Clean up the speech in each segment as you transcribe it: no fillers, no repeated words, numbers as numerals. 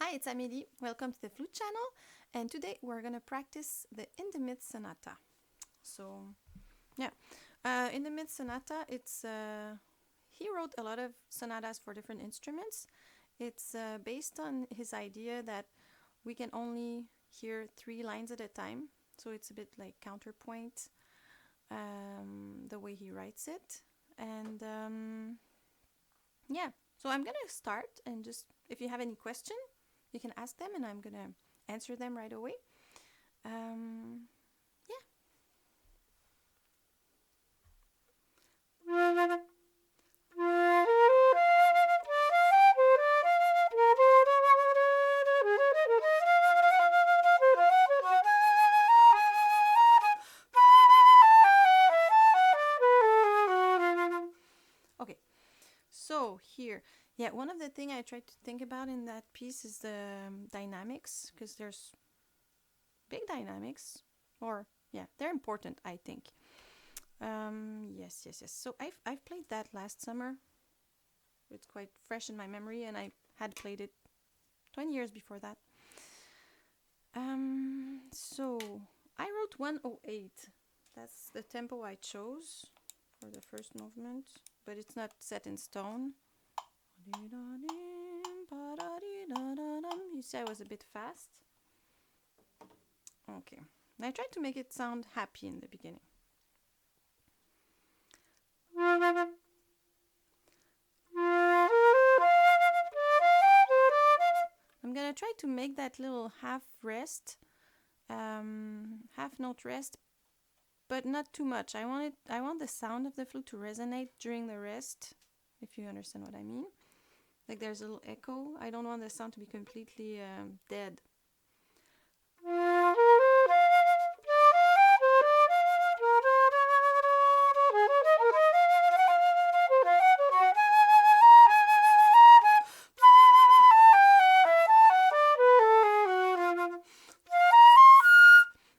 Hi, it's Amelie. Welcome to the Flute channel. And today we're going to practice the Hindemith Sonata. So, yeah. Hindemith Sonata, he wrote a lot of sonatas for different instruments. It's based on his idea that we can only hear 3 lines at a time. So it's a bit like counterpoint, the way he writes it. And yeah, so I'm going to start, and just if you have any question, you can ask them and I'm going to answer them right away. Yeah. Okay, so here, yeah, one of the things I tried to think about in that piece is the dynamics, because there's big dynamics, or yeah, they're important, I think. Yes. So I've played that last summer. It's quite fresh in my memory, and I had played it 20 years before that. So I wrote 108. That's the tempo I chose for the first movement, but it's not set in stone. You see, I was a bit fast. Okay. I tried to make it sound happy in the beginning. I'm gonna try to make that little half rest, half note rest, but not too much. I want the sound of the flute to resonate during the rest, if you understand what I mean. Like there's a little echo. I don't want the sound to be completely dead.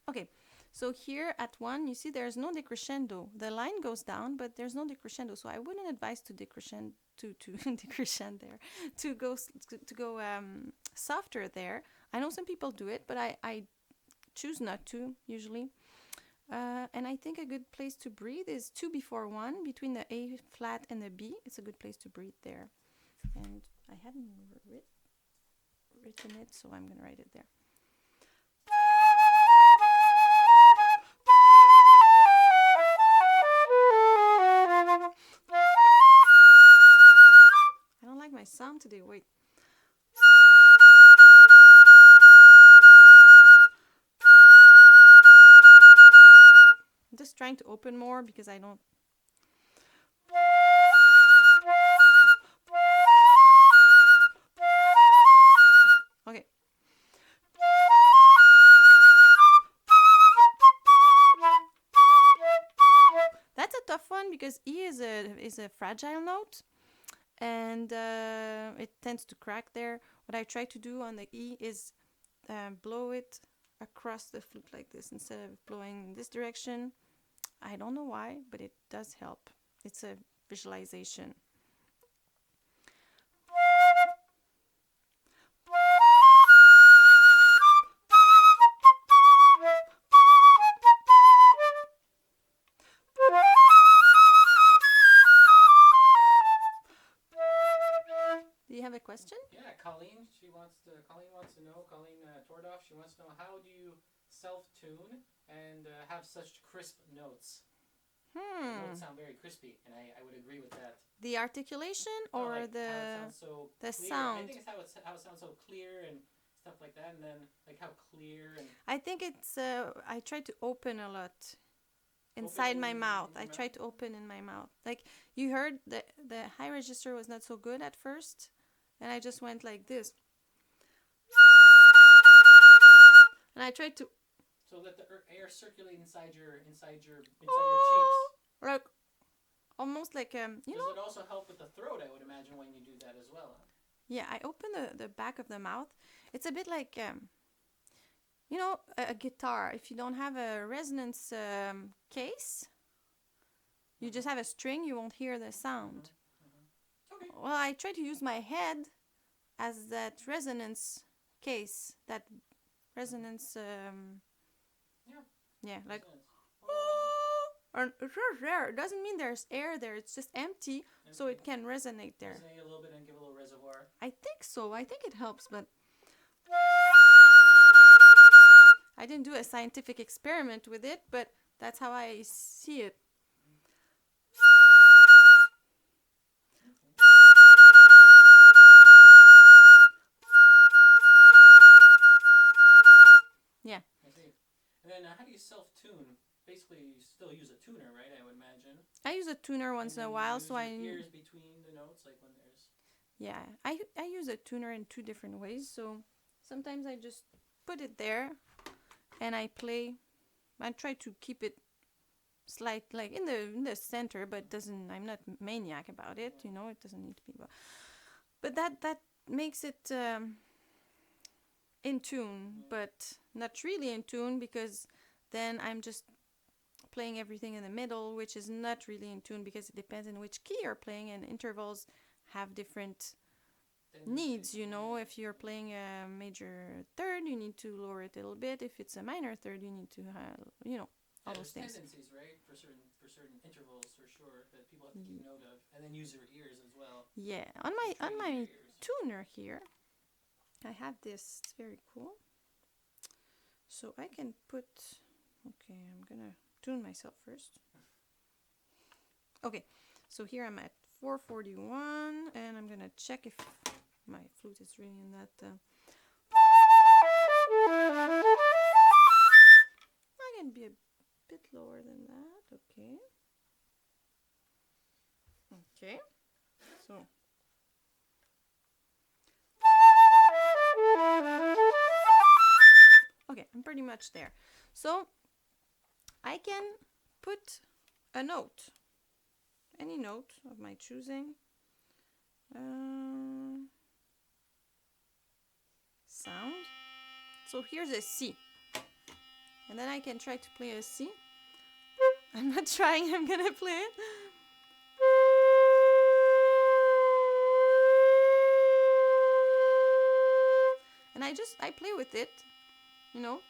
Okay, so here at 1, you see there's no decrescendo. The line goes down, but there's no decrescendo. So I wouldn't advise to decrescendo decrescendo there, to go softer there. I know some people do it, but I choose not to usually. And I think a good place to breathe is 2 before 1, between the A flat and the B. It's a good place to breathe there. And I hadn't written it, so I'm going to write it there. I don't like my sound today. Wait. I'm just trying to open more because I don't. Okay. That's a tough one because E is a fragile note, and it tends to crack there. What I try to do on the E is blow it across the flute like this instead of blowing in this direction. I don't know why, but it does help. It's a visualization. Do you have a question? Yeah, Colleen wants to know, Colleen Tordoff, she wants to know, how do you self-tune and have such crisp notes? The notes sound very crispy, and I would agree with that. The articulation or like the how it sounds so the clear. sound? I think it's how it sounds so clear and stuff like that, and then like how clear and. I think it's I try to open a lot inside my mouth. I try to open in my mouth. Like you heard, the high register was not so good at first, and I just went like this, and I tried to. So let the air circulate inside your cheeks. Like almost like Does it also help with the throat? I would imagine when you do that as well. Yeah, I open the back of the mouth. It's a bit like a guitar. If you don't have a resonance case, you just have a string, you won't hear the sound. Okay. Well, I try to use my head as that resonance case, that resonance. Yeah, like. Or it doesn't mean there's air there. It's just empty, so it can resonate there. Resonate a little bit and give a little reservoir. I think so. I think it helps, but I didn't do a scientific experiment with it, but that's how I see it. Yeah. I see. And then how do you self-tune? Basically, you still use a tuner, right? I would imagine. I use a tuner once in a while, so I ears between the notes, like when there's. Yeah, I use a tuner in 2 different ways. So sometimes I just put it there, and I play. I try to keep it slight, like in the center, but doesn't. I'm not maniac about it. You know, it doesn't need to be. But that makes it in tune, but not really in tune, because then I'm just playing everything in the middle, which is not really in tune, because it depends on which key you're playing, and intervals have different needs. You know, if you're playing a major third, you need to lower it a little bit. If it's a minor third, you need to all those things. Tendencies, right, for certain intervals, for sure, that people have to keep note of, and then use their ears as well. Yeah, on my tuner here, I have this. It's very cool. So I can put. Okay, I'm gonna tune myself first. Okay, so here I'm at 441, and I'm gonna check if my flute is really in that. I can be a bit lower than that. Okay. Okay. So. Okay, I'm pretty much there. So I can put a note, any note of my choosing. Sound. So here's a C. And then I can try to play a C. I'm not trying, I'm gonna play it. And I play with it, you know.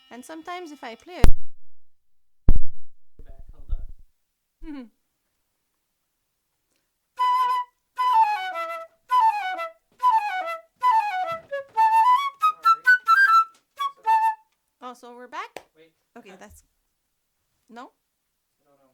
And sometimes if I play it. Hold on. Oh, so we're back? Wait. Okay, that's. No? I don't know.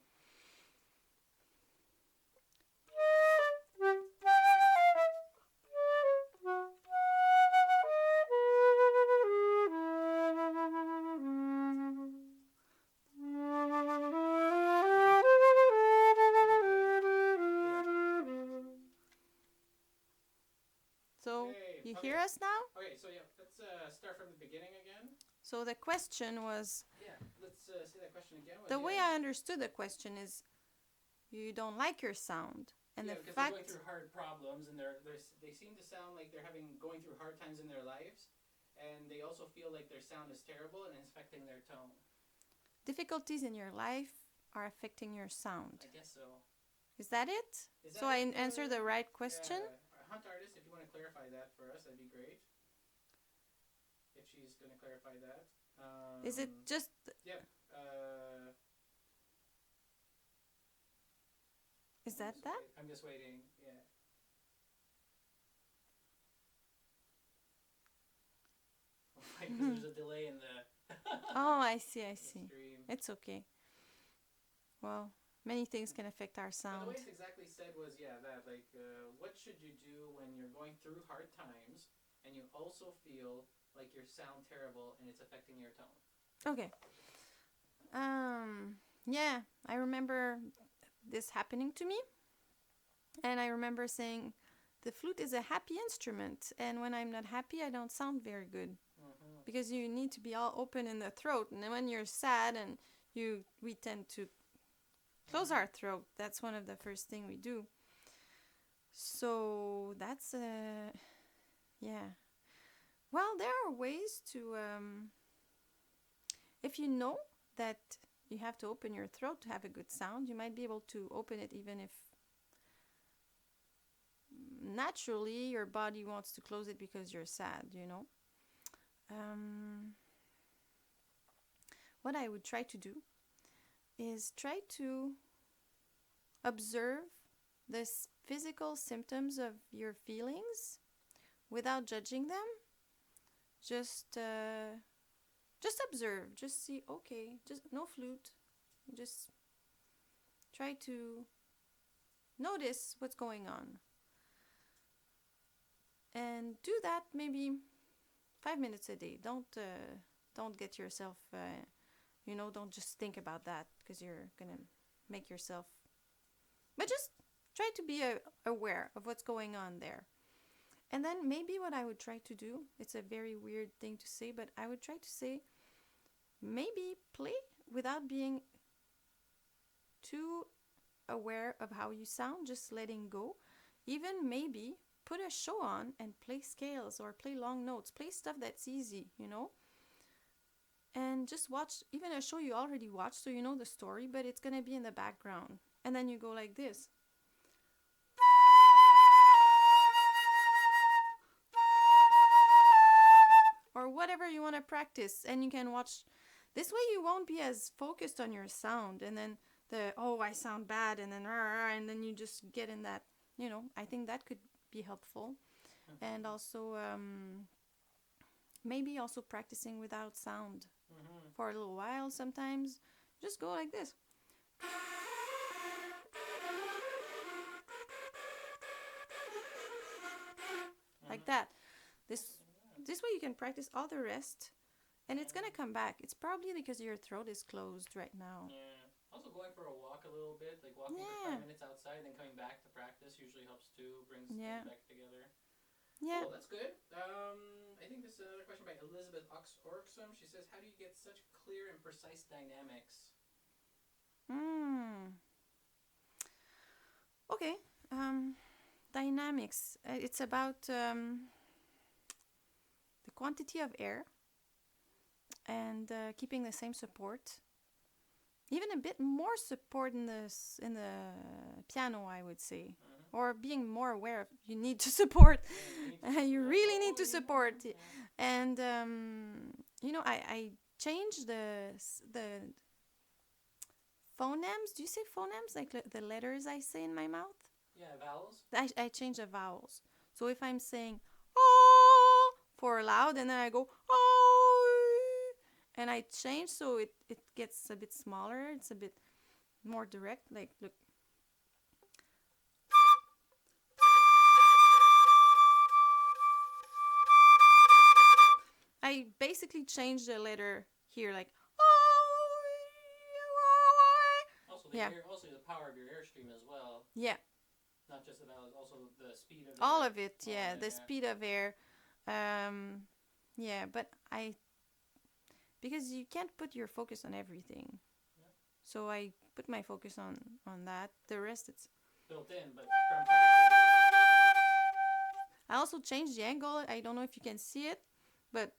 So, you hear us now? Okay, so yeah, let's start from the beginning again. So the question was. Yeah, let's say that question again. The way I understood the question is, you don't like your sound, and the because fact. They're going through hard problems, and they seem to sound like they're going through hard times in their lives, and they also feel like their sound is terrible and it's affecting their tone. Difficulties in your life are affecting your sound. I guess so. Is that it? So I answer the right question? Yeah. Hunt artist, if you want to clarify that for us, that'd be great. If she's going to clarify that. Is it just... Yep. Is that that? I'm just waiting, yeah. Because there's a delay in the... Oh, I see. Stream. It's okay. Well, many things can affect our sound. But the way it's exactly said was, what should you do when you're going through hard times and you also feel like you sound terrible and it's affecting your tone? Okay. Yeah, I remember this happening to me. And I remember saying, the flute is a happy instrument, and when I'm not happy, I don't sound very good. Mm-hmm. Because you need to be all open in the throat, and then when you're sad and we tend to close our throat. That's one of the first thing we do. So that's yeah. Well, there are ways to if you know that you have to open your throat to have a good sound, you might be able to open it even if naturally your body wants to close it because you're sad, you know. What I would try to do is try to observe the physical symptoms of your feelings without judging them. Just observe. Just see, okay, just no flute. Just try to notice what's going on. And do that maybe 5 minutes a day. Don't get yourself, don't just think about that because you're gonna make yourself. But just try to be aware of what's going on there. And then maybe what I would try to do, it's a very weird thing to say, but I would try to say, maybe play without being too aware of how you sound, just letting go. Even maybe put a show on and play scales or play long notes, play stuff that's easy, and just watch even a show you already watched so you know the story, but it's going to be in the background. And then you go like this. Or whatever you want to practice, and you can watch. This way you won't be as focused on your sound, and then I sound bad, and then you just get in that, I think that could be helpful. And also maybe also practicing without sound for a little while. Sometimes just go like this. Like that. This way you can practice all the rest, and it's gonna come back. It's probably because your throat is closed right now. Yeah. Also going for a walk a little bit, like walking for 5 minutes outside and then coming back to practice usually helps too, brings things back together. Yeah. Cool, that's good. I think this is another question by Elizabeth Orksum. She says, how do you get such clear and precise dynamics? Okay. Dynamics. It's about the quantity of air and keeping the same support. Even a bit more support in the piano, I would say. Or being more aware of you need to support. You really need to support. And, I changed the phonemes. Do you say phonemes? Like the letters I say in my mouth? Yeah, vowels. I change the vowels. So if I'm saying oh for loud, and then I go oh, and I change so it gets a bit smaller. It's a bit more direct. Like, look. I basically change the letter here, like also the power of your airstream as well. Yeah. Not just the vowels, also the speed of all air. of it. Yeah, the speed of air. But because you can't put your focus on everything. Yeah. So I put my focus on that. The rest it's built in, but from practice. I also changed the angle. I don't know if you can see it, but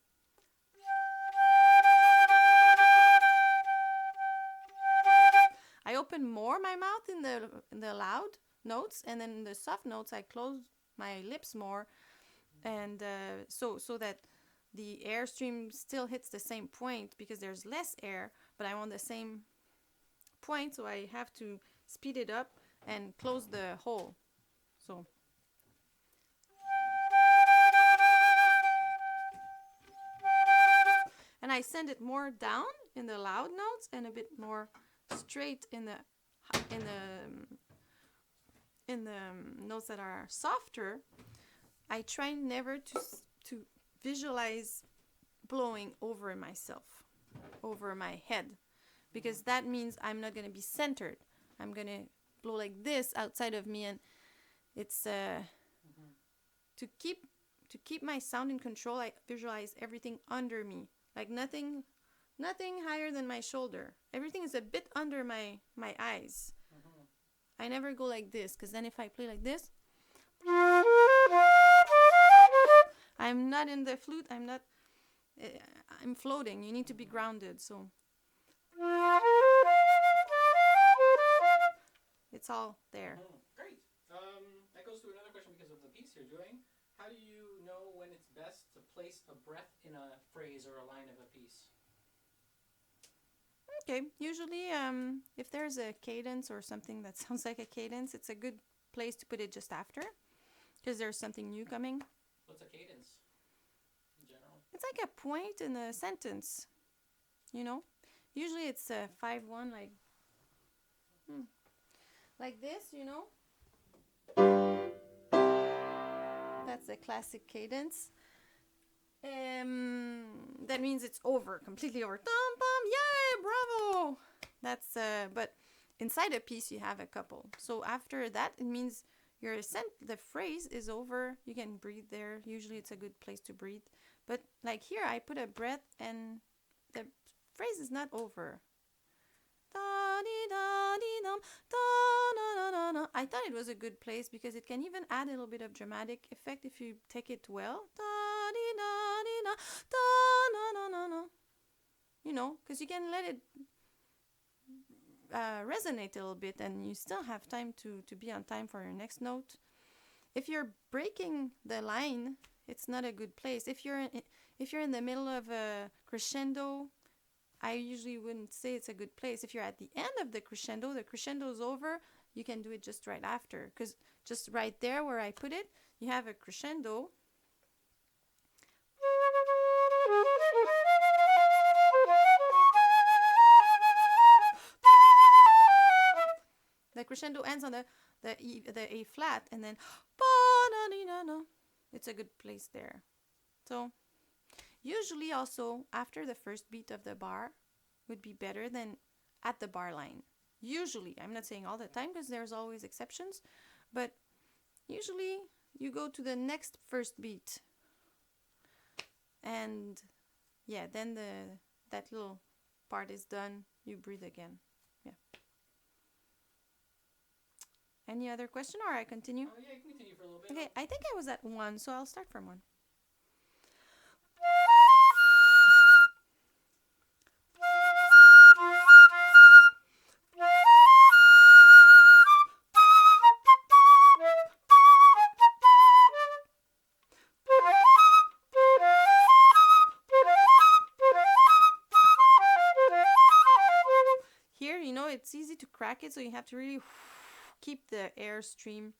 I open more my mouth in the loud notes, and then in the soft notes I close my lips more, and so that the airstream still hits the same point because there's less air, but I want the same point, so I have to speed it up and close the hole. So and I send it more down in the loud notes and a bit more straight in the notes that are softer. I try never to visualize blowing over myself, over my head, because that means I'm not going to be centered. I'm going to blow like this outside of me, and it's to keep my sound in control, I visualize everything under me, like nothing higher than my shoulder. Everything is a bit under my eyes. I never go like this, because then if I play like this, I'm not in the flute. I'm floating. You need to be grounded. So it's all there. Great. That goes to another question because of the piece you're doing. How do you know when it's best to place a breath in a phrase or a line of a piece? Okay. Usually, if there's a cadence or something that sounds like a cadence, it's a good place to put it just after, because there's something new coming. What's a cadence in general? It's like a point in a sentence, you know? Usually it's a 5-1, like this, you know? That's a classic cadence. That means it's over, completely over. Dum bum, yay, bravo! That's but inside a piece you have a couple. So after that, it means the phrase is over. You can breathe there. Usually it's a good place to breathe. But like here, I put a breath and the phrase is not over. I thought it was a good place because it can even add a little bit of dramatic effect if you take it well. You know, because you can let it resonate a little bit and you still have time to be on time for your next note. If you're breaking the line, it's not a good place. If you're in the middle of a crescendo, I usually wouldn't say it's a good place. If you're at the end of the crescendo's over, you can do it just right after. Because just right there where I put it, you have a crescendo. The crescendo ends on the A flat, and then it's a good place there. So usually also after the first beat of the bar would be better than at the bar line. Usually, I'm not saying all the time because there's always exceptions, but usually you go to the next first beat. And yeah, then that little part is done, you breathe again. Yeah. Any other question or I continue? Oh yeah, you can continue for a little bit. Okay, I think I was at 1, so I'll start from 1. Here, you know, it's easy to crack it, so you have to really keep the air stream.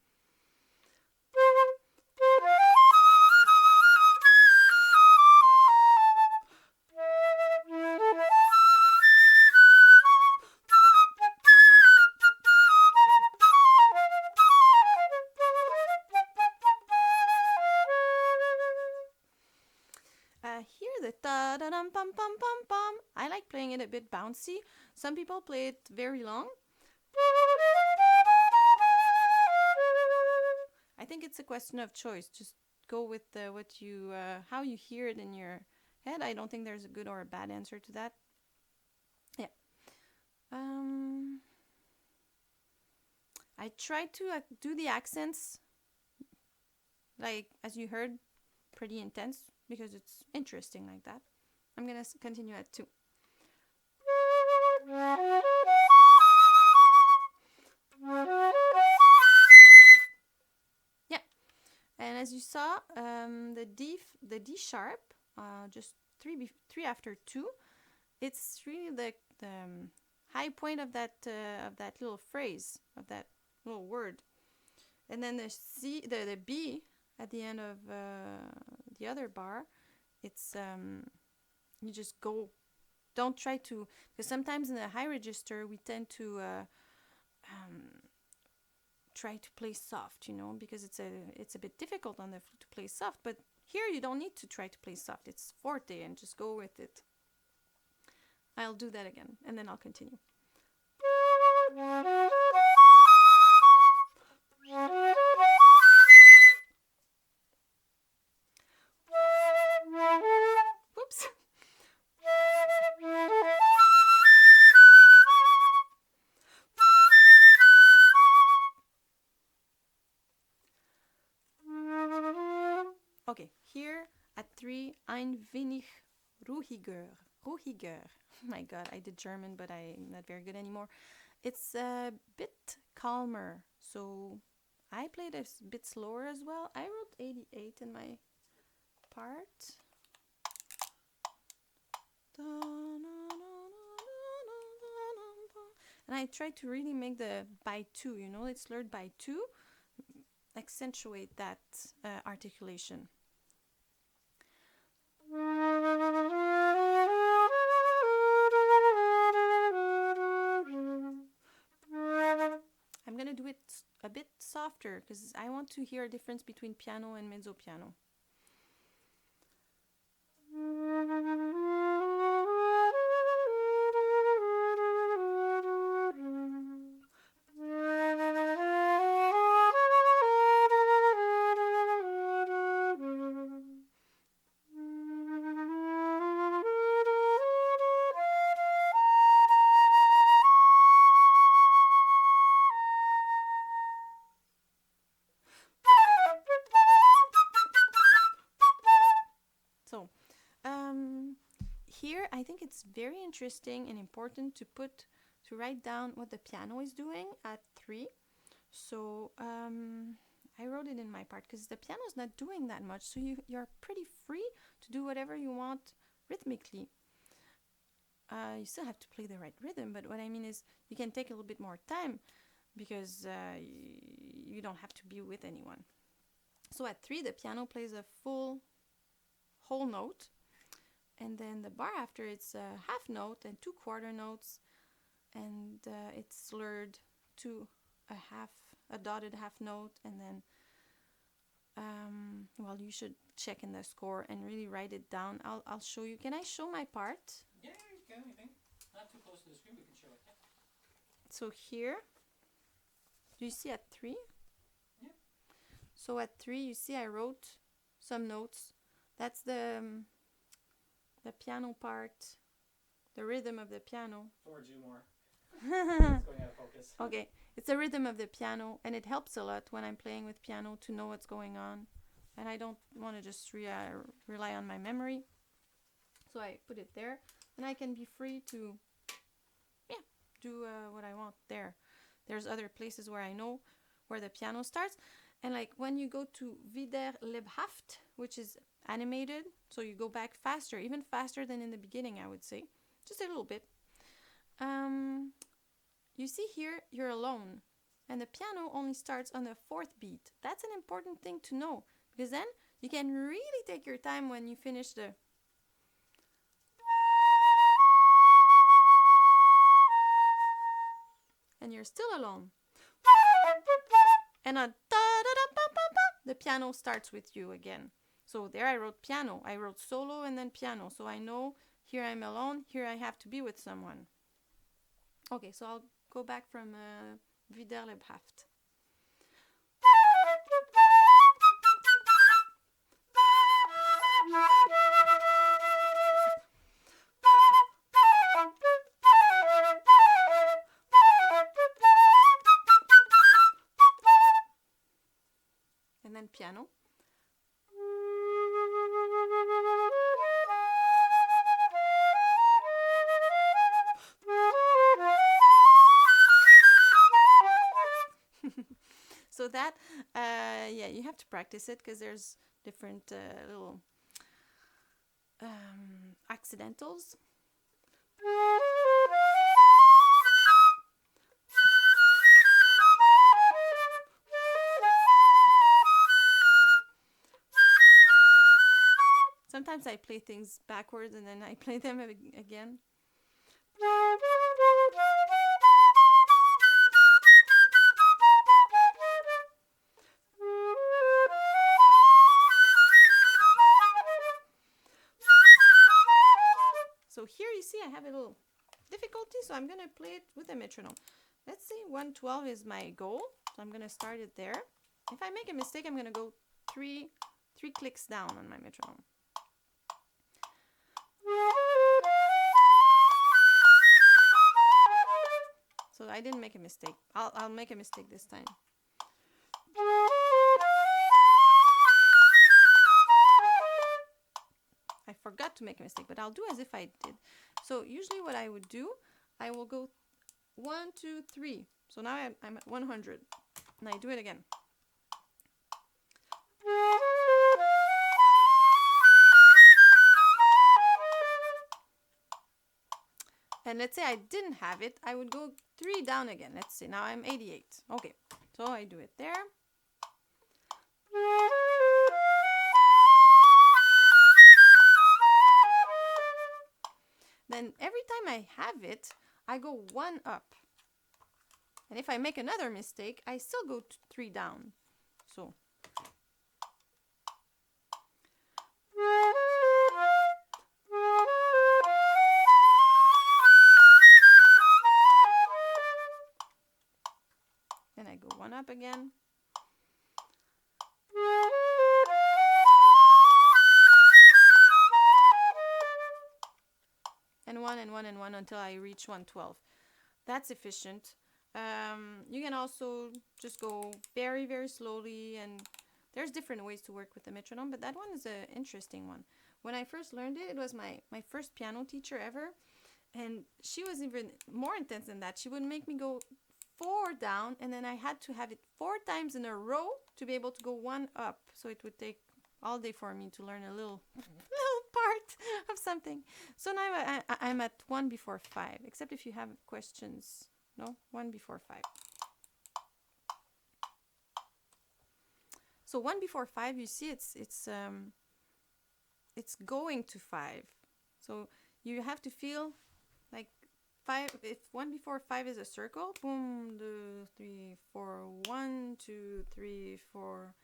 Here, the ta-da-dum-pum-pum-pum-pum. I like playing it a bit bouncy. Some people play it very long. I think it's a question of choice. Just go with how you hear it in your head. I don't think there's a good or a bad answer to that. Yeah. I try to do the accents, like as you heard, pretty intense because it's interesting like that. I'm gonna continue at 2. Yeah, and as you saw, the D sharp, just 3 after 2, it's really the high point of that little phrase, of that little word, and then the B at the end of the other bar, it's you just go. Don't try to, because sometimes in the high register we tend to try to play soft, you know, because it's a bit difficult on the flute to play soft. But here you don't need to try to play soft. It's forte and just go with it. I'll do that again and then I'll continue. Okay, here at 3, ein wenig ruhiger. Ruhiger. My God, I did German, but I'm not very good anymore. It's a bit calmer, so I played a bit slower as well. I wrote 88 in my part. And I tried to really make the by 2, you know, it's slurred by 2, accentuate that articulation. I'm gonna do it a bit softer because I want to hear a difference between piano and mezzo piano. So, here I think it's very interesting and important to write down what the piano is doing at 3. So I wrote it in my part because the piano is not doing that much, so you're pretty free to do whatever you want rhythmically. You still have to play the right rhythm, but what I mean is you can take a little bit more time because you don't have to be with anyone. So at 3, the piano plays a full whole note, and then the bar after it's a half note and 2 quarter notes, and it's slurred to a dotted half note, and then well, you should check in the score and really write it down. I'll show you. Can I show my part? Yeah, you can. Not too close to the screen, we can show it. Yeah. So here, do you see at 3? Yeah. So at 3, you see I wrote some notes. That's the piano part, the rhythm of the piano. Towards you more. It's going out of focus. Okay, it's the rhythm of the piano, and it helps a lot when I'm playing with piano to know what's going on. And I don't want to just rely on my memory. So I put it there, and I can be free to, do what I want there. There's other places where I know where the piano starts. And like when you go to wieder lebhaft, which is animated, so you go back faster, even faster than in the beginning, I would say. Just a little bit. You see here, you're alone. And the piano only starts on the 4th beat. That's an important thing to know, because then you can really take your time when you finish the... And you're still alone. And on the piano starts with you again. So there I wrote piano. I wrote solo and then piano. So I know here I'm alone, here I have to be with someone. Okay, so I'll go back from wieder lebhaft. And then piano. So that, yeah, you have to practice it because there's different little accidentals. Sometimes I play things backwards and then I play them again. So here you see I have a little difficulty, so I'm going to play it with a metronome. Let's say 112 is my goal, so I'm going to start it there. If I make a mistake, I'm going to go three clicks down on my metronome. So I didn't make a mistake. I'll make a mistake this time. forgot to make a mistake, but I'll do as if I did. So usually what I would do, I will go 1, 2, 3. So now I'm at 100, and I do it again. And let's say I didn't have it, I would go 3 down again. Let's see, now I'm 88. Okay, so I do it there. Then every time I have it, I go 1 up. And if I make another mistake, I still go 3 down. So. Then I go 1 up again. And 1 and 1 and 1 until I reach 112. That's efficient. You can also just go very, very slowly, and there's different ways to work with the metronome, but that one is an interesting one. When I first learned it, it was my first piano teacher ever, and she was even more intense than that. She would make me go 4 down, and then I had to have it 4 times in a row to be able to go 1 up. So it would take all day for me to learn a little part of something. So now I'm at 1 before 5, except if you have questions. No, 1 before 5. So 1 before 5, you see, it's going to 5. So you have to feel like 5. If 1 before 5 is a circle, boom, 2, 3, 4, 1, 2, 3, 4.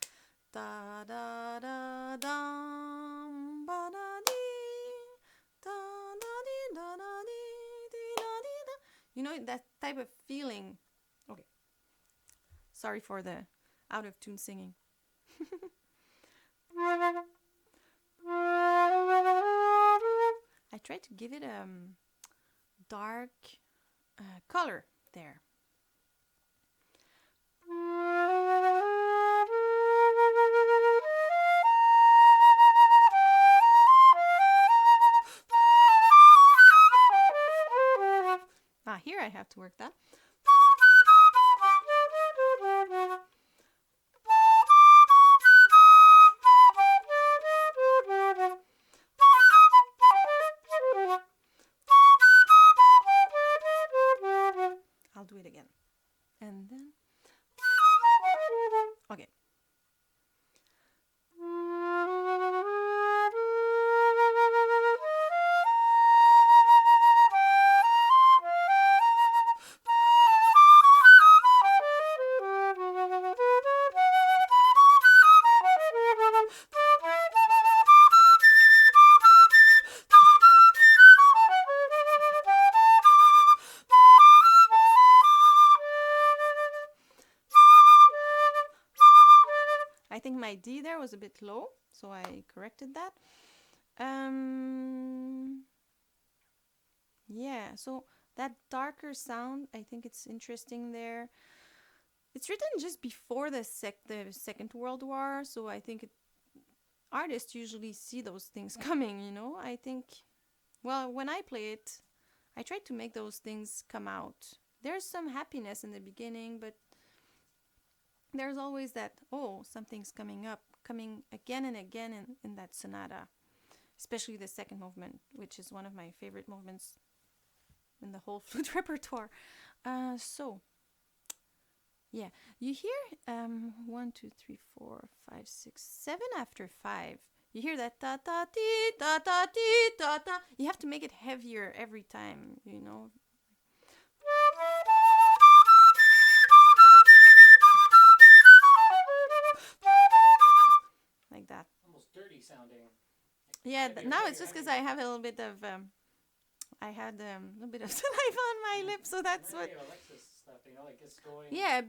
Da da da dum ba da dee da da dee da da dee dee da dee da. You know that type of feeling. Okay. Sorry for the out of tune singing. I tried to give it a dark color there. Here I have to work that. I'll do it again. And then... Okay. I think my D there was a bit low, so I corrected that. Yeah, so that darker sound, I think it's interesting there. It's written just before the Second World War, so I think artists usually see those things coming, you know. I think, well, when I play it, I try to make those things come out. There's some happiness in the beginning, but there's always that, oh, something's coming up, coming again and again in that sonata, especially the second movement, which is one of my favorite movements in the whole flute repertoire. So, yeah, you hear 1, 2, 3, 4, 5, 6, 7 after 5. You hear that ta ta ti ta ta ti ta ta. You have to make it heavier every time, you know. Like that. Almost dirty sounding. Yeah, now it's just because I have a little bit of I had a little bit of saliva on my lips, so that's what. Alexis stuff, you know, like it's going. Yeah, a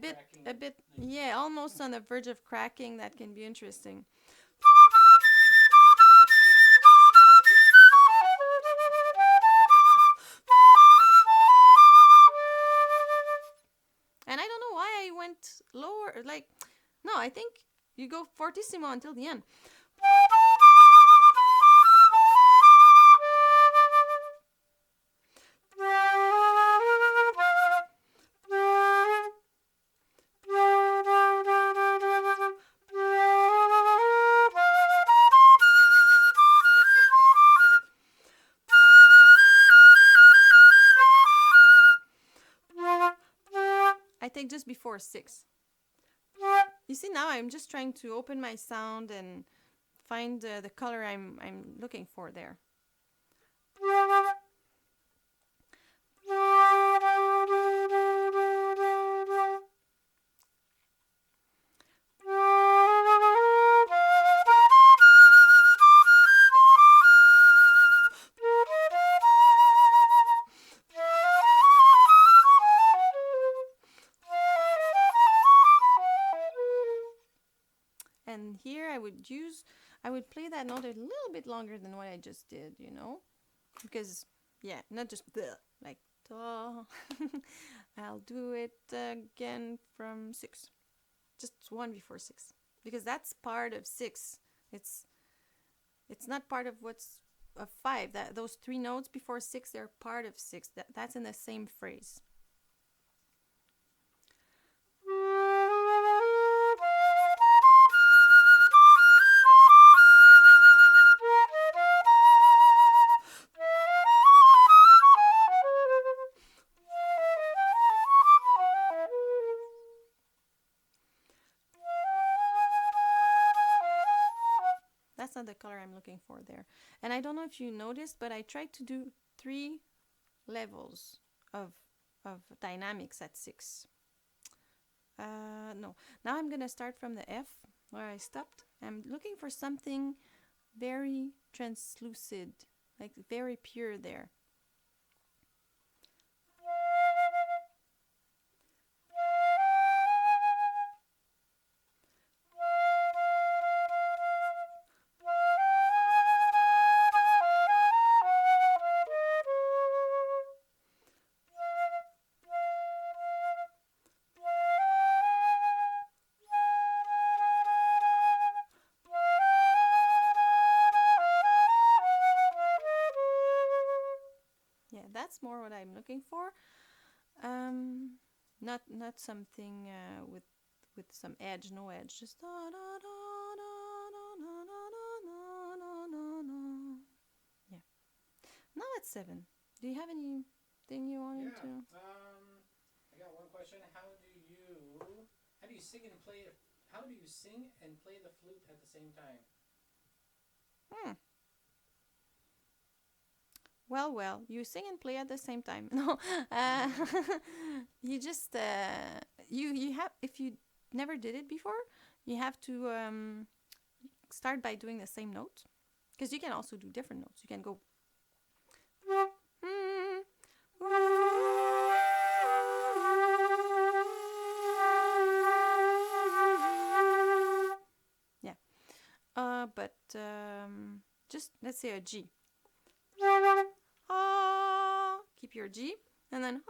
bit. Yeah, almost on the verge of cracking. That can be interesting. And I don't know why I went lower. Like, no, I think you go fortissimo until the end. take just before 6. You see, now I'm just trying to open my sound and find the color I'm looking for there. And here I would play that note a little bit longer than what I just did, you know? Because, yeah, not just like, da. I'll do it again from 6. Just 1 before 6. Because that's part of 6. It's not part of what's of 5. Those 3 notes before 6, they're part of 6. That's in the same phrase. That's not the color I'm looking for there. And I don't know if you noticed, but I tried to do 3 levels of dynamics at 6. No. Now I'm going to start from the F, where I stopped. I'm looking for something very translucid, like very pure there. Yeah, that's more what I'm looking for. Not something with some edge, no edge. Just da da da da da da da da da da. Yeah. Now it's 7. Do you have anything you wanted to? I got one question. How do you sing and play? How do you sing and play the flute at the same time? Well, you sing and play at the same time. No, you just you have, if you never did it before, you have to start by doing the same note, because you can also do different notes. You can go. Yeah, but just let's say a G. Keep your G, and then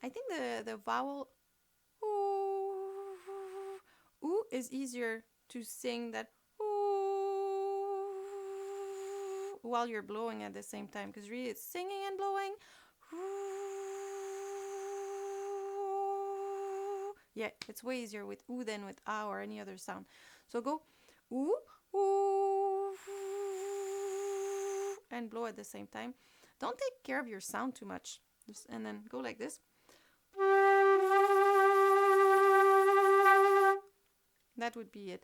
I think the vowel oo is easier to sing that while you're blowing at the same time, because really it's singing and blowing. Yeah, it's way easier with oo than with ah or any other sound. So go oo, oo, and blow at the same time. Don't take care of your sound too much. And then go like this. That would be it.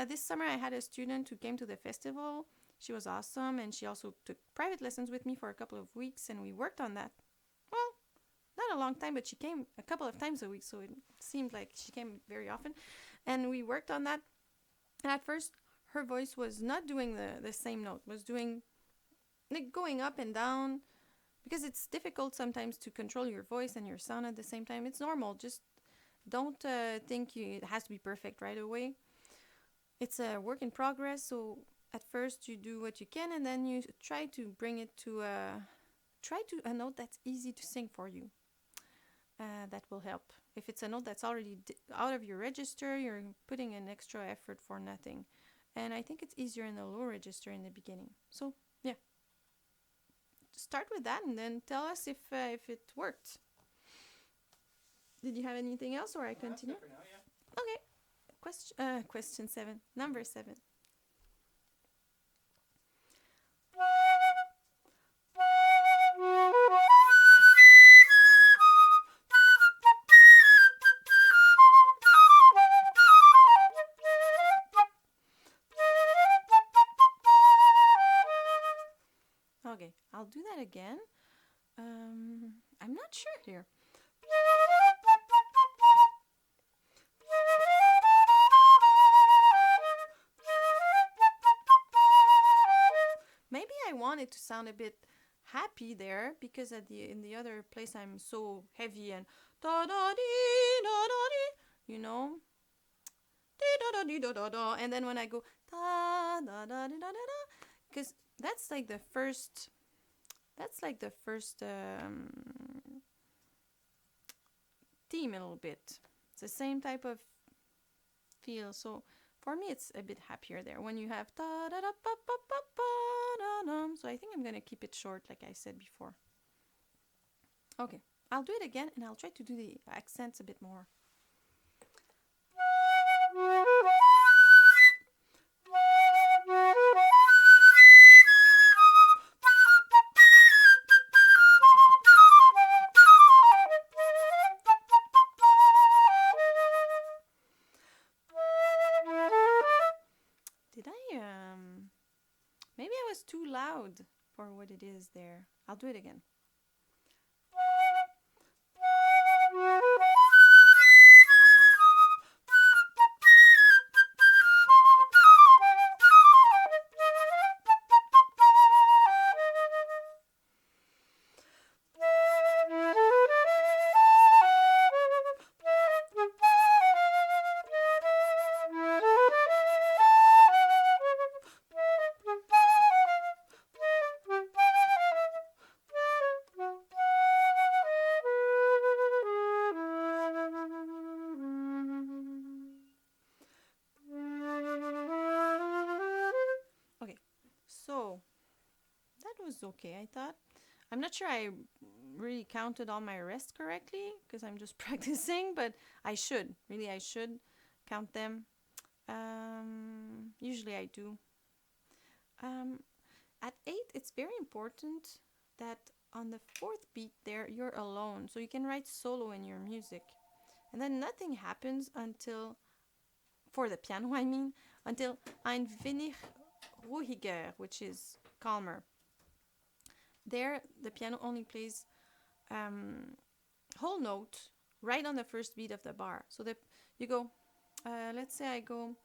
This summer I had a student who came to the festival. She was awesome, and she also took private lessons with me for a couple of weeks, and we worked on that. Well, not a long time, but she came a couple of times a week, so it seemed like she came very often. And we worked on that. And at first, her voice was not doing the same note, was doing, like, going up and down, because it's difficult sometimes to control your voice and your sound at the same time. It's normal. Just don't think it has to be perfect right away. It's a work in progress, so at first you do what you can, and then you try to bring it to a note that's easy to sing for you. That will help. If it's a note that's already out of your register, you're putting an extra effort for nothing. And I think it's easier in the low register in the beginning. So, yeah. Start with that and then tell us if it worked. Did you have anything else, or I continue? That's good for now, yeah. Okay. Question 7. Number 7. that again. I'm not sure here. Maybe I want it to sound a bit happy there because in the other place I'm so heavy and da da dee da da dee, you know, dee da da dee da da da, and then when I go da da da da da da, because that's like the first. That's like the first theme a little bit. It's the same type of feel. So for me, it's a bit happier there when you have da da da ba ba ba ba da da. So I think I'm gonna keep it short, like I said before. Okay, I'll do it again, and I'll try to do the accents a bit more. Did I maybe I was too loud for what it is there. I'll do it again. Okay, so that was okay, I thought. I'm not sure I really counted all my rests correctly because I'm just practicing, but I should. Really, I should count them. Usually I do. At 8, it's very important that on the 4th beat there, you're alone. So you can write solo in your music. And then nothing happens until, for the piano, I mean, until ein wenig ruhiger, which is calmer. There, the piano only plays whole note right on the first beat of the bar. So that you go, let's say I go,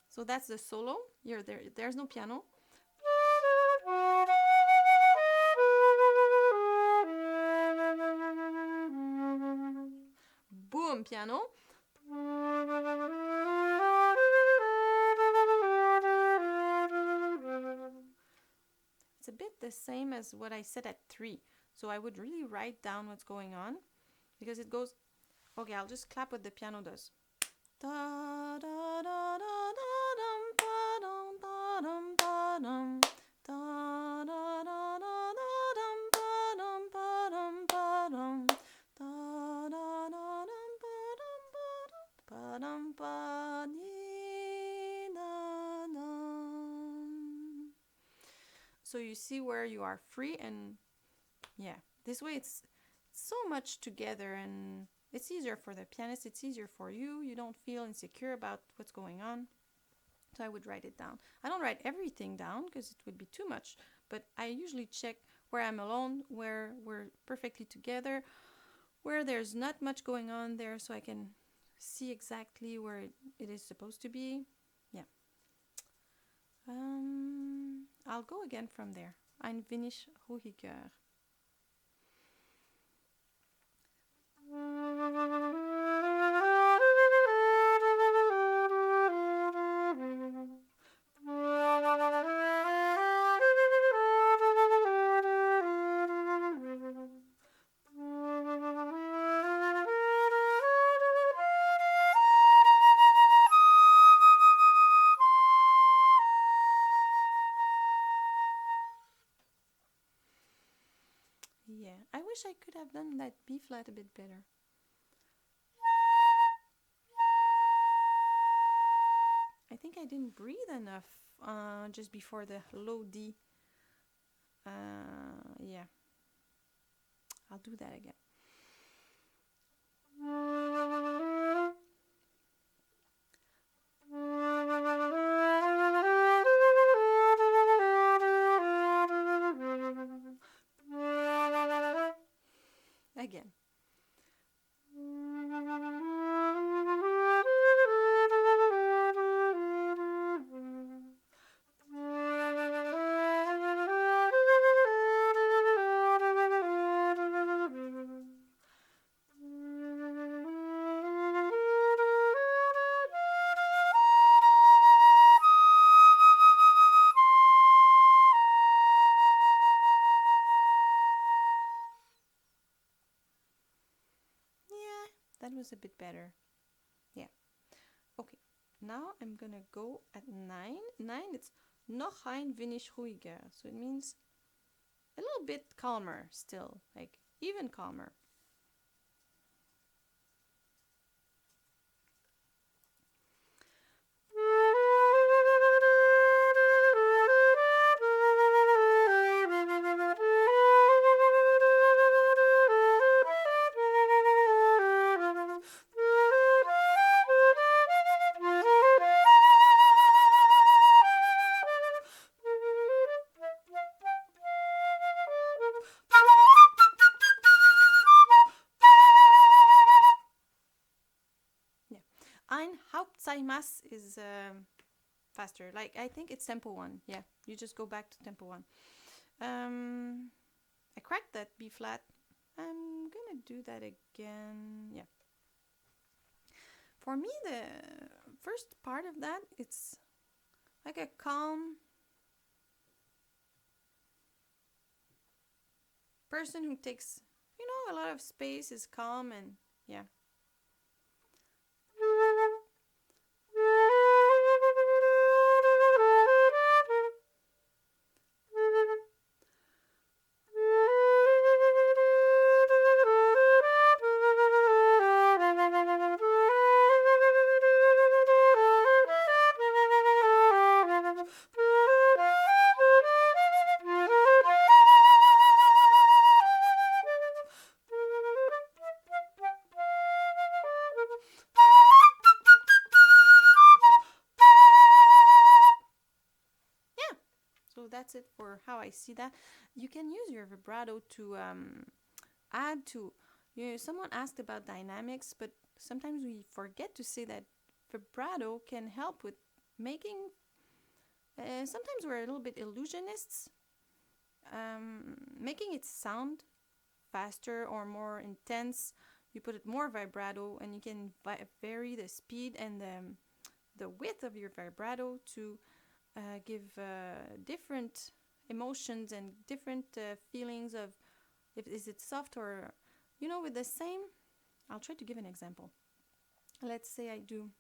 so that's the solo. There's no piano. Boom, piano. It's a bit the same as what I said at 3. So I would really write down what's going on because it goes, okay, I'll just clap what the piano does. Da da da da da dum ba dum ba dum ba dum da da da da da dum ba dum ba dum ba dum da da da dum ba dum ba dee da dum. So you see where you are free, and yeah, this way it's so much together, and it's easier for the pianist, it's easier for you. You don't feel insecure about what's going on. So I would write it down. I don't write everything down because it would be too much, but I usually check where I'm alone, where we're perfectly together, where there's not much going on there, so I can see exactly where it is supposed to be. Yeah. I'll go again from there. Ein wenig ruhiger. Yeah, I wish I could have done that B flat a bit better. I think I didn't breathe enough just before the low D. Yeah, I'll do that again. was a bit better. Yeah. Okay. Now I'm gonna go at 9. 9, it's noch ein wenig ruhiger. So it means a little bit calmer still, like even calmer. Ein Hauptzeitmaß is faster. Like, I think it's tempo 1. Yeah, you just go back to tempo 1. I cracked that B flat. I'm gonna do that again. Yeah. For me, the first part of that, it's like a calm person who takes, a lot of space, is calm, and yeah. So that's it for how I see that. You can use your vibrato to add to. Someone asked about dynamics, but sometimes we forget to say that vibrato can help with making. Sometimes we're a little bit illusionists, making it sound faster or more intense. You put it more vibrato, and you can vary the speed and the width of your vibrato to give different emotions and different feelings of is it soft or with the same. I'll try to give an example. Let's say I do,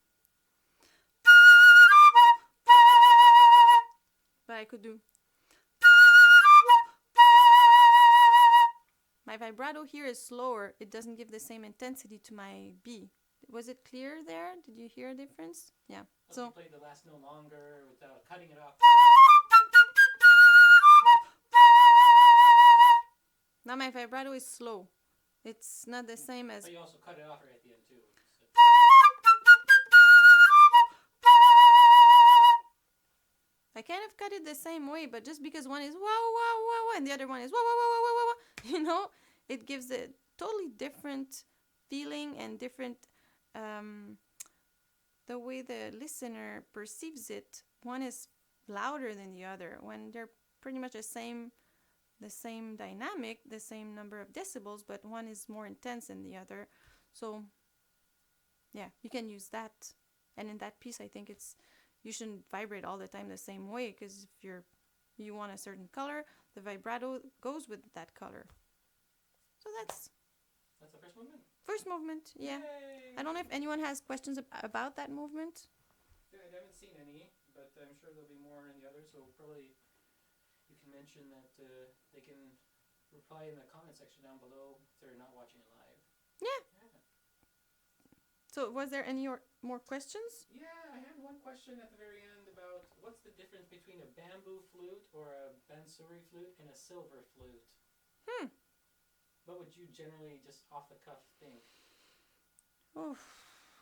but I could do. My vibrato here is slower. It doesn't give the same intensity to my B. Was it clear there? Did you hear a difference? Yeah. So you played the last note longer without cutting it off. Now my vibrato is slow. It's not the same as. But you also cut it off right at the end too. I kind of cut it the same way, but just because one is wow wow wow wow and the other one is wow wow wow wow wow wow, it gives a totally different feeling and different the way the listener perceives it. One is louder than the other when they're pretty much the same dynamic, the same number of decibels, but one is more intense than the other. So yeah, you can use that. And in that piece, I think you shouldn't vibrate all the time the same way, because if you want a certain color, the vibrato goes with that color. So that's the first movement? First movement, yeah. Yay! I don't know if anyone has questions about that movement. Yeah, I haven't seen any, but I'm sure there'll be more in the others, so probably you can mention that they can reply in the comment section down below if they're not watching it live. Yeah. So was there any more questions? Yeah, I had one question at the very end about what's the difference between a bamboo flute or a bansuri flute and a silver flute? What would you generally just off the cuff think? Oh,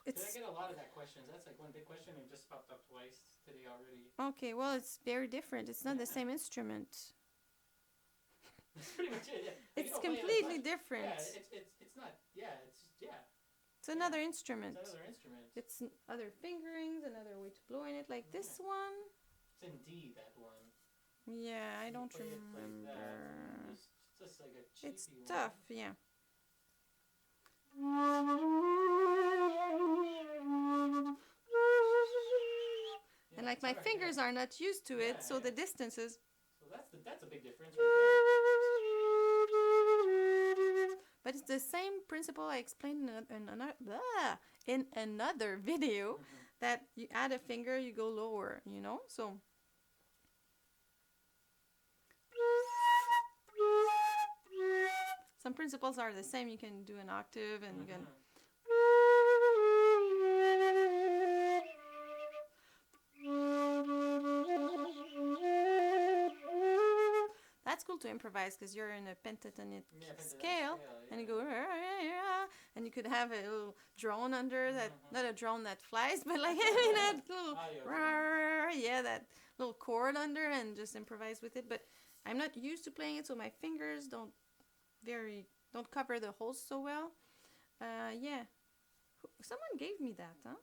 I get a lot of that questions. That's like one big question and just popped up twice today already. Okay, well, it's very different. It's not the same instrument. That's pretty much it. Yeah. It's completely different. Yeah, it's not. Yeah, It's another instrument. It's another instrument. It's other fingerings, another way to blow in it. Like this one. It's in D, that one. Yeah, I don't remember. It's just like a cheapy It's tough, yeah. And like my fingers are not used to it, so the distances. So that's a big difference right there. But it's the same principle I explained in another video, that you add a finger, you go lower, you know? So some principles are the same. You can do an octave and you can... That's cool to improvise because you're in a pentatonic scale, and you go, and you could have a little drone under that, not a drone that flies, but like that little, that little chord under, and just improvise with it. But I'm not used to playing it, so my fingers don't cover the holes so well. Someone gave me that, huh?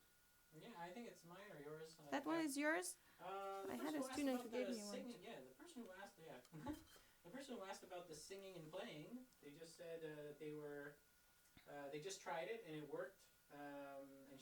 Yeah, I think it's mine or yours. That one is yours? I had a student who gave me one. Yeah, the person who asked, the person who asked about the singing and playing, they just said they just tried it and it worked. And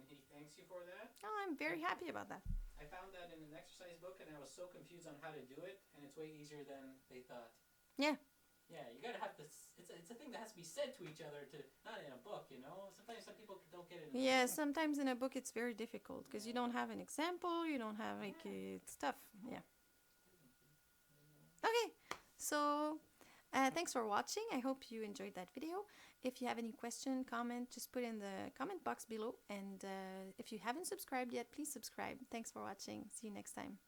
he thanks you for that. Oh, I'm very happy about that. I found that in an exercise book, and I was so confused on how to do it, and it's way easier than they thought. Yeah. Yeah, you gotta have this. It's a thing that has to be said to each other, not in a book, you know. Sometimes some people don't get it. Sometimes in a book it's very difficult because you don't have an example, you don't have stuff. Yeah. Okay, so thanks for watching. I hope you enjoyed that video. If you have any question, comment, just put in the comment box below. And if you haven't subscribed yet, please subscribe. Thanks for watching. See you next time.